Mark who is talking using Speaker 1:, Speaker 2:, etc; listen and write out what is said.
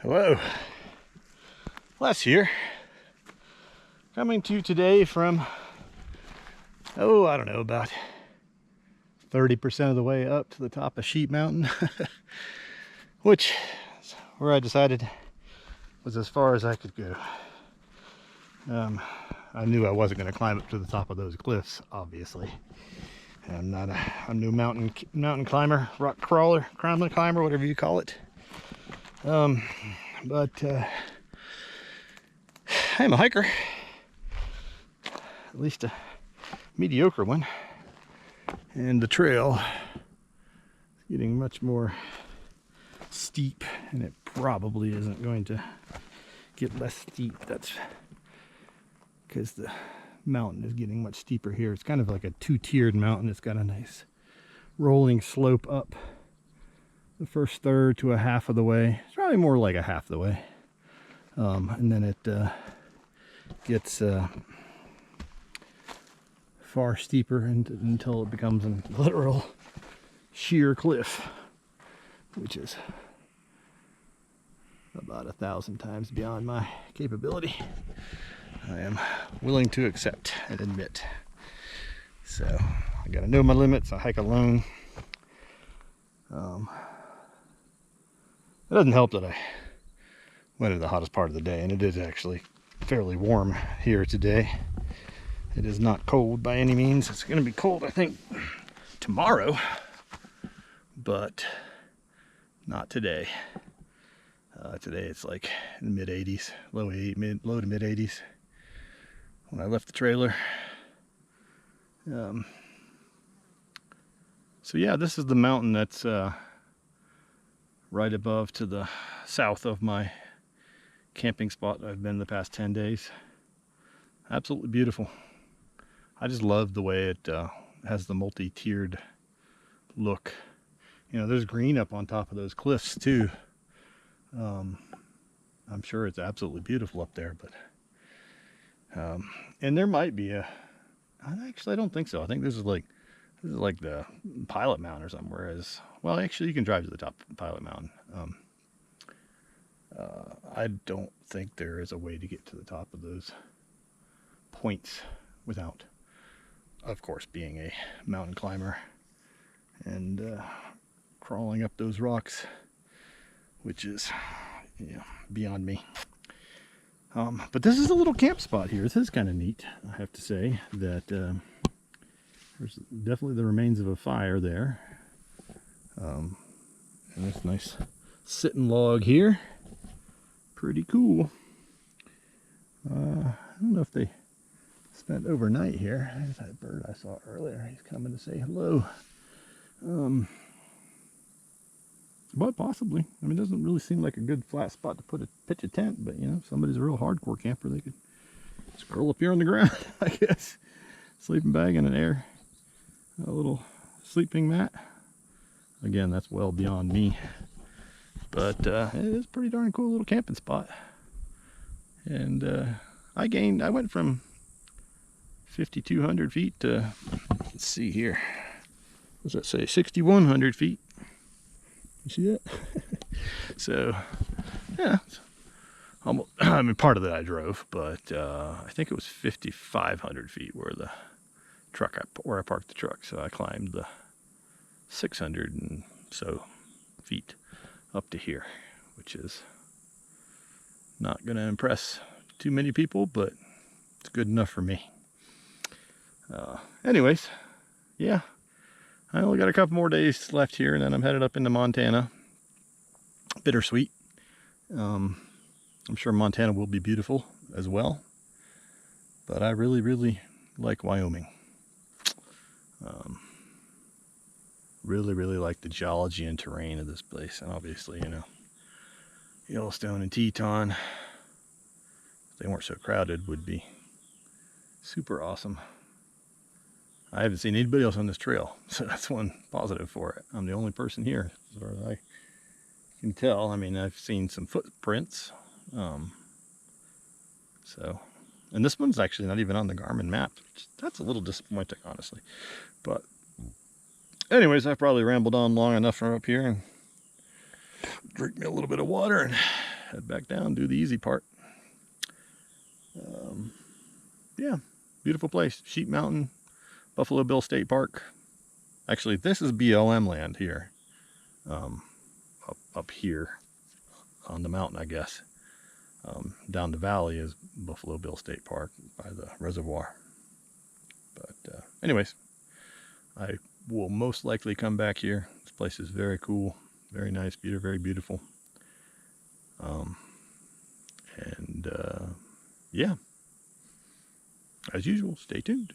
Speaker 1: Hello, Les here, coming to you today from, I don't know, about 30% of the way up to the top of Sheep Mountain, which is where I decided was as far as I could go. I knew I wasn't going to climb up to the top of those cliffs, obviously. I'm not a new mountain climber, rock crawler, climber, whatever you call it. But I'm a hiker, at least a mediocre one, and the trail is getting much more steep, and it probably isn't going to get less steep. That's because the mountain is getting much steeper here. It's kind of like a two-tiered mountain. It's got a nice rolling slope up the first third to a half of the way. It's probably more like a half the way. And then it gets far steeper until it becomes a literal sheer cliff, which is about 1,000 times beyond my capability. I am willing to accept and admit. So I gotta know my limits. I hike alone. It doesn't help that I went in the hottest part of the day, and it is actually fairly warm here today. It is not cold by any means. It's going to be cold, I think, tomorrow, but not today. Today it's like in the mid 80s, low to mid 80s. When I left the trailer. So yeah, this is the mountain that's right above to the south of my camping spot I've been the past 10 days. Absolutely beautiful. I just love the way it has the multi-tiered look. You know, there's green up on top of those cliffs too. I'm sure it's absolutely beautiful up there, but and there might be actually I don't think so. I think this is like the Pilot Mountain or somewhere. Well, actually you can drive to the top of Pilot Mountain. I don't think there is a way to get to the top of those points without, of course, being a mountain climber and crawling up those rocks, which is, beyond me. But this is a little camp spot here. This is kind of neat, I have to say, that there's definitely the remains of a fire there. And this nice sitting log here. Pretty cool. I don't know if they spent overnight here. There's that bird I saw earlier. He's coming to say hello. But possibly. I mean, it doesn't really seem like a good flat spot to pitch a tent, but if somebody's a real hardcore camper, they could just curl up here on the ground, I guess. Sleeping bag and a little sleeping mat. Again, that's well beyond me. But it is a pretty darn cool little camping spot. And I went from 5,200 feet to, let's see here. What does that say? 6,100 feet. You see that? So, yeah. Almost, I mean, part of that I drove, but I think it was 5,500 feet where I parked the truck. So I climbed the 600 and so feet up to here, which is not going to impress too many people, but it's good enough for me. Anyways, yeah, I only got a couple more days left here, and then I'm headed up into Montana. Bittersweet. I'm sure Montana will be beautiful as well, but I really, really like Wyoming. Really, really like the geology and terrain of this place. And obviously, Yellowstone and Teton, if they weren't so crowded, would be super awesome. I haven't seen anybody else on this trail, so that's one positive for it. I'm the only person here, as far as I can tell. I mean, I've seen some footprints. And this one's actually not even on the Garmin map. That's a little disappointing, honestly. But anyways, I've probably rambled on long enough from up here, and drink me a little bit of water and head back down, do the easy part. Yeah, beautiful place. Sheep Mountain, Buffalo Bill State Park. Actually, this is BLM land here. Up here on the mountain, I guess. Down the valley is Buffalo Bill State Park by the reservoir. But anyways, I will most likely come back here. This place is very cool, very nice, very beautiful. And yeah, as usual, stay tuned.